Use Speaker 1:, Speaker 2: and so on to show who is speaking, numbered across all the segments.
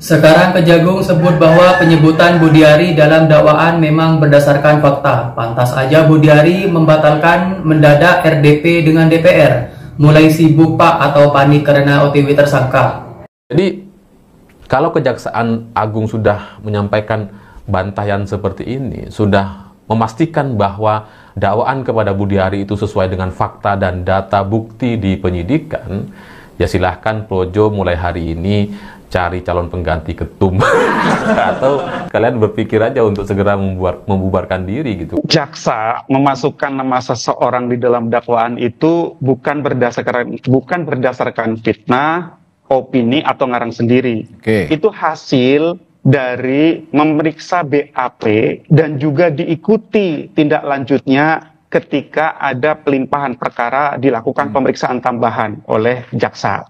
Speaker 1: Sekarang Kejagung sebut bahwa penyebutan Budiari dalam dakwaan memang berdasarkan fakta. Pantas aja Budiari membatalkan mendadak RDP dengan DPR. Mulai sibuk Pak atau panik karena OTW tersangka.
Speaker 2: Jadi kalau Kejaksaan Agung sudah menyampaikan bantayan seperti ini, sudah memastikan bahwa dakwaan kepada Budiari itu sesuai dengan fakta dan data bukti di penyidikan, ya silahkan Projo mulai hari ini cari calon pengganti ketum atau kalian berpikir aja untuk segera membubarkan diri gitu.
Speaker 3: Jaksa memasukkan nama seseorang di dalam dakwaan itu bukan berdasarkan fitnah, opini atau ngarang sendiri. Itu hasil dari memeriksa BAP dan juga diikuti tindak lanjutnya ketika ada pelimpahan perkara dilakukan pemeriksaan tambahan oleh jaksa.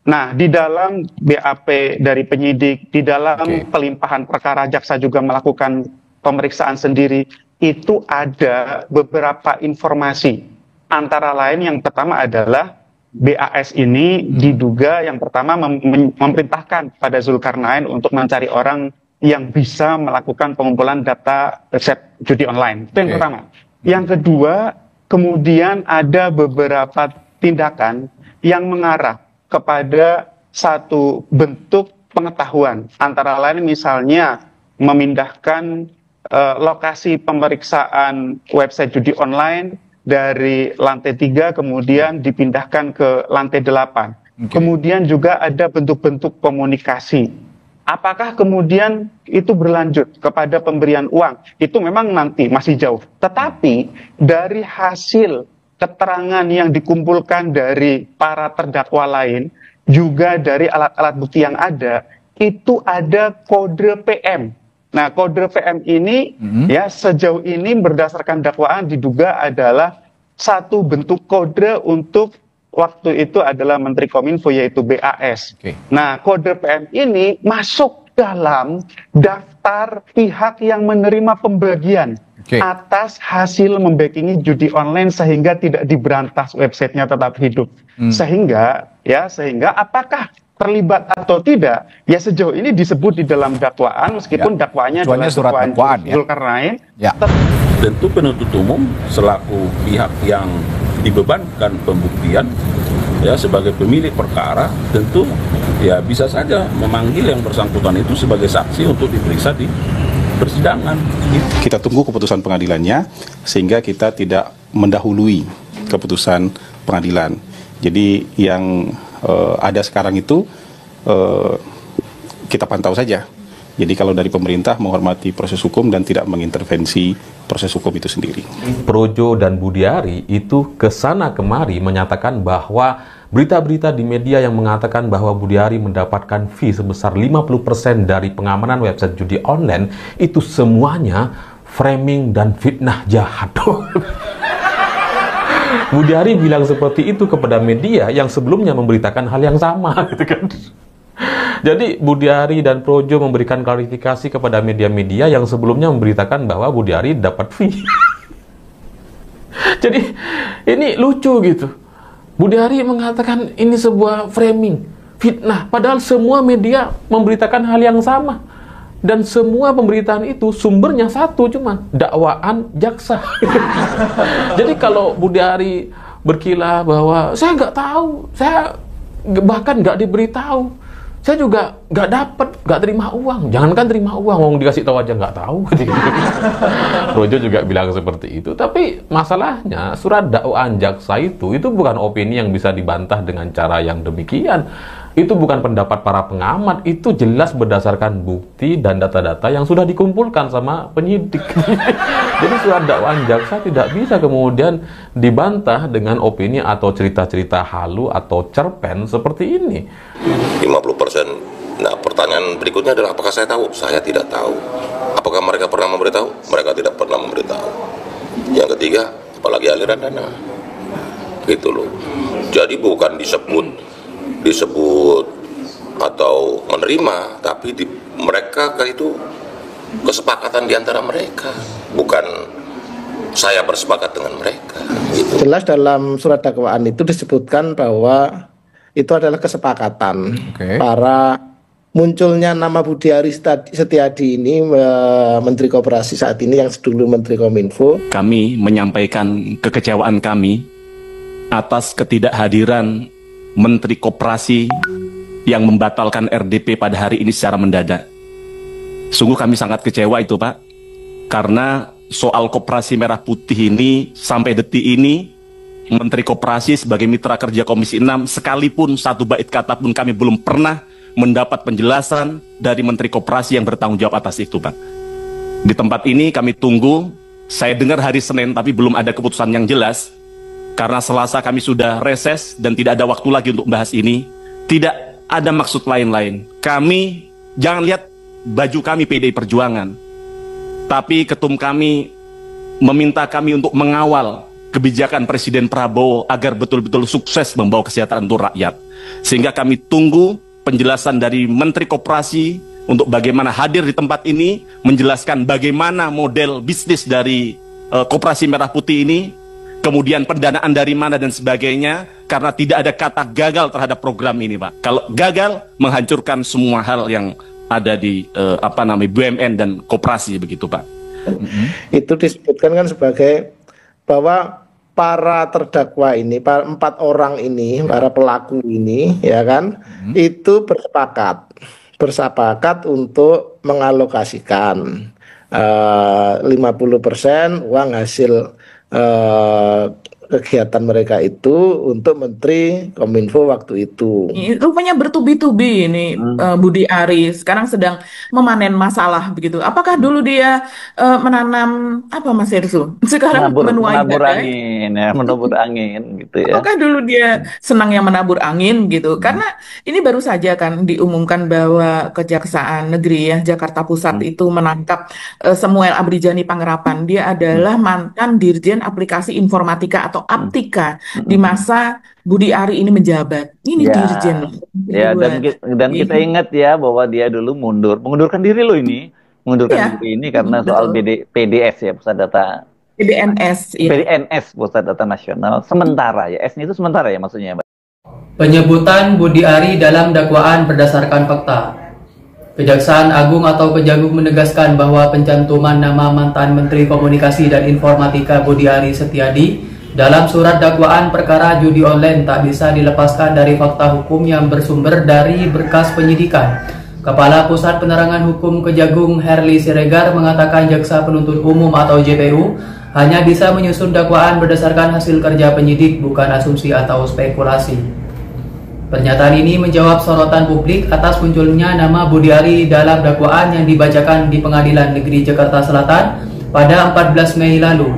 Speaker 3: Nah, di dalam BAP dari penyidik, di dalam pelimpahan perkara jaksa juga melakukan pemeriksaan sendiri, itu ada beberapa informasi. Antara lain yang pertama adalah BAS ini diduga yang pertama memerintahkan pada Zulkarnain untuk mencari orang yang bisa melakukan pengumpulan data website judi online. Itu yang pertama. Yang kedua, kemudian ada beberapa tindakan yang mengarah kepada satu bentuk pengetahuan, antara lain misalnya memindahkan lokasi pemeriksaan website judi online dari lantai 3 kemudian dipindahkan ke lantai 8. Kemudian juga ada bentuk-bentuk komunikasi. Apakah kemudian itu berlanjut kepada pemberian uang? Itu memang nanti masih jauh. Tetapi dari hasil keterangan yang dikumpulkan dari para terdakwa lain, juga dari alat-alat bukti yang ada, itu ada kode PM. Nah, kode PM ini ya sejauh ini berdasarkan dakwaan diduga adalah satu bentuk kode untuk waktu itu adalah Menteri Kominfo yaitu BAS. Nah, kode PM ini masuk dalam daftar pihak yang menerima pembagian atas hasil membackingi judi online sehingga tidak diberantas websitenya tetap hidup. Sehingga apakah terlibat atau tidak, ya sejauh ini disebut di dalam dakwaan meskipun dakwaannya adalah
Speaker 4: surat dakwaan
Speaker 3: Zulkarnain.
Speaker 5: Tentu penuntut umum selaku pihak yang dibebankan pembuktian ya sebagai pemilik perkara tentu ya bisa saja memanggil yang bersangkutan itu sebagai saksi untuk diperiksa di persidangan.
Speaker 6: Kita tunggu keputusan pengadilannya sehingga kita tidak mendahului keputusan pengadilan. Jadi yang ada sekarang itu kita pantau saja. Jadi kalau dari pemerintah menghormati proses hukum dan tidak mengintervensi proses hukum itu sendiri.
Speaker 2: Projo dan Budiari itu kesana kemari menyatakan bahwa berita-berita di media yang mengatakan bahwa Budiari mendapatkan fee sebesar 50% dari pengamanan website judi online itu semuanya framing dan fitnah jahat. Budiari bilang seperti itu kepada media yang sebelumnya memberitakan hal yang sama gitu kan. Jadi Budiari dan Projo memberikan klarifikasi kepada media-media yang sebelumnya memberitakan bahwa Budiari dapat fee. Jadi ini lucu gitu. Budiari mengatakan ini sebuah framing, fitnah, padahal semua media memberitakan hal yang sama. Dan semua pemberitaan itu sumbernya satu, cuma dakwaan jaksa. Jadi kalau Budiari berkilah bahwa saya nggak tahu, saya bahkan nggak diberitahu, saya juga nggak dapat, nggak terima uang. Jangankan terima uang, mau dikasih tahu aja nggak tahu. Projo juga bilang seperti itu. Tapi masalahnya surat dakwaan jaksa itu bukan opini yang bisa dibantah dengan cara yang demikian. Itu bukan pendapat para pengamat, itu jelas berdasarkan bukti dan data-data yang sudah dikumpulkan sama penyidik. Jadi surat dakwaan jaksa tidak bisa kemudian dibantah dengan opini atau cerita-cerita halu atau cerpen seperti ini.
Speaker 7: 50%. Nah, pertanyaan berikutnya adalah apakah saya tahu? Saya tidak tahu. Apakah mereka pernah memberitahu? Mereka tidak pernah memberitahu. Yang ketiga, apalagi aliran dana. Gitu loh. Jadi bukan disebut atau menerima, tapi mereka itu kesepakatan di antara mereka, bukan saya bersepakat dengan mereka. Gitu.
Speaker 8: Jelas dalam surat dakwaan itu disebutkan bahwa itu adalah kesepakatan para
Speaker 4: munculnya nama Budiari Setiadi ini, Menteri Koperasi saat ini yang dulu Menteri Kominfo.
Speaker 8: Kami menyampaikan kekecewaan kami atas ketidakhadiran Menteri Koperasi yang membatalkan RDP pada hari ini secara mendadak. Sungguh kami sangat kecewa itu, Pak, karena soal Koperasi Merah Putih ini sampai detik ini Menteri Koperasi sebagai mitra kerja Komisi 6 sekalipun satu bait kata pun kami belum pernah mendapat penjelasan dari Menteri Koperasi yang bertanggung jawab atas itu, Pak. Di tempat ini kami tunggu, saya dengar hari Senin tapi belum ada keputusan yang jelas. Karena Selasa kami sudah reses dan tidak ada waktu lagi untuk membahas ini. Tidak ada maksud lain-lain. Kami, jangan lihat baju kami PDI Perjuangan, tapi ketum kami meminta kami untuk mengawal kebijakan Presiden Prabowo agar betul-betul sukses membawa kesejahteraan untuk rakyat. Sehingga kami tunggu penjelasan dari Menteri Koperasi untuk bagaimana hadir di tempat ini, menjelaskan bagaimana model bisnis dari Koperasi Merah Putih ini, kemudian pendanaan dari mana dan sebagainya, karena tidak ada kata gagal terhadap program ini, Pak. Kalau gagal, menghancurkan semua hal yang ada di BUMN dan koperasi, begitu, Pak.
Speaker 4: Itu disebutkan kan sebagai bahwa para terdakwa ini, para 4 orang ini, para pelaku ini, ya kan, itu bersepakat untuk mengalokasikan 50% uang hasil kegiatan mereka itu untuk Menteri Kominfo waktu itu.
Speaker 9: Rupanya bertubi-tubi ini Budi Ari sekarang sedang memanen masalah begitu. Apakah dulu dia menanam apa, Mas Hersu? Sekarang menuai
Speaker 10: menabur angin, ya, menabur angin gitu ya.
Speaker 9: Apakah dulu dia senang yang menabur angin gitu? Karena ini baru saja kan diumumkan bahwa Kejaksaan Negeri ya Jakarta Pusat itu menangkap Samuel Abrijani Panggerapan. Dia adalah mantan Dirjen Aplikasi Informatika atau Aptika di masa Budi Ari ini menjabat. Ini ya, Dirjen.
Speaker 10: Ya, dan kita ingat ya bahwa dia dulu mengundurkan diri loh ini. Mengundurkan diri ini karena soal PDS ya, Pusat Data
Speaker 9: PDNS ya.
Speaker 10: PDNS, Pusat Data Nasional. Sementara ya, S-nya itu sementara ya maksudnya, Mbak.
Speaker 1: Penyebutan Budi Ari dalam dakwaan berdasarkan fakta. Kejaksaan Agung atau Kejagung menegaskan bahwa pencantuman nama mantan Menteri Komunikasi dan Informatika Budi Ari Setiadi dalam surat dakwaan perkara judi online tak bisa dilepaskan dari fakta hukum yang bersumber dari berkas penyidikan. Kepala Pusat Penerangan Hukum Kejagung Herli Siregar mengatakan jaksa penuntut umum atau JPU hanya bisa menyusun dakwaan berdasarkan hasil kerja penyidik, bukan asumsi atau spekulasi. Pernyataan ini menjawab sorotan publik atas munculnya nama Budi Ari dalam dakwaan yang dibacakan di Pengadilan Negeri Jakarta Selatan pada 14 Mei lalu.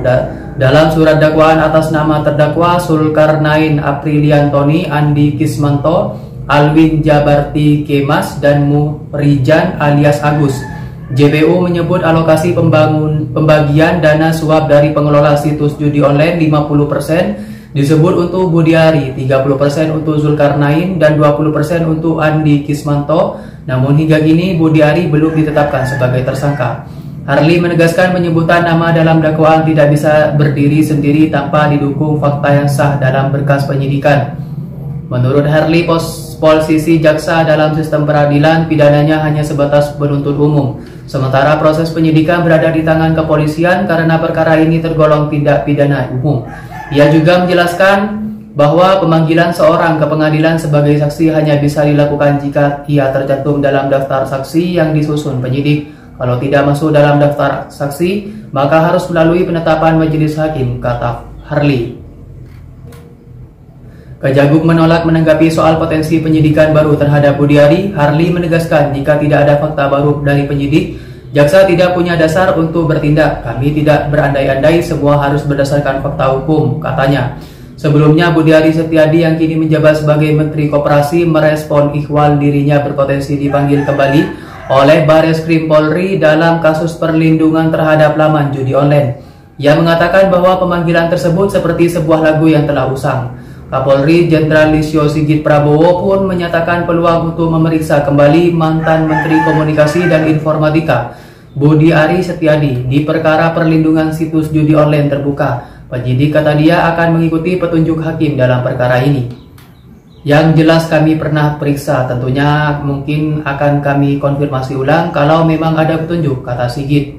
Speaker 1: Dalam surat dakwaan atas nama terdakwa Sulkarnain Apriliantoni, Andi Kismanto, Alwin Jabarti Kemas, dan Murijan alias Agus. JPU menyebut alokasi pembagian dana suap dari pengelola situs judi online 50% disebut untuk Budi Ari, 30% untuk Zulkarnain, dan 20% untuk Andi Kismanto. Namun hingga kini Budi Ari belum ditetapkan sebagai tersangka. Harli menegaskan penyebutan nama dalam dakwaan tidak bisa berdiri sendiri tanpa didukung fakta yang sah dalam berkas penyidikan. Menurut Harli, posisi jaksa dalam sistem peradilan pidananya hanya sebatas penuntut umum, sementara proses penyidikan berada di tangan kepolisian karena perkara ini tergolong tindak pidana umum. Ia juga menjelaskan bahwa pemanggilan seorang ke pengadilan sebagai saksi hanya bisa dilakukan jika ia tercantum dalam daftar saksi yang disusun penyidik. Kalau tidak masuk dalam daftar saksi, maka harus melalui penetapan majelis hakim, kata Harli. Kejagung menolak menanggapi soal potensi penyidikan baru terhadap Budi Ari. Harli menegaskan jika tidak ada fakta baru dari penyidik, jaksa tidak punya dasar untuk bertindak. Kami tidak berandai-andai, semua harus berdasarkan fakta hukum, katanya. Sebelumnya Budi Ari Setiadi yang kini menjabat sebagai Menteri Koperasi merespon ikhwal dirinya berpotensi dipanggil kembali oleh Bareskrim Polri dalam kasus perlindungan terhadap laman judi online. Ia mengatakan bahwa pemanggilan tersebut seperti sebuah lagu yang telah usang. Kapolri Jenderal Listio Sigit Prabowo pun menyatakan peluang untuk memeriksa kembali mantan Menteri Komunikasi dan Informatika Budi Ari Setiadi di perkara perlindungan situs judi online terbuka. Penyidik, kata dia, akan mengikuti petunjuk hakim dalam perkara ini. Yang jelas kami pernah periksa, tentunya mungkin akan kami konfirmasi ulang kalau memang ada petunjuk, kata Sigit.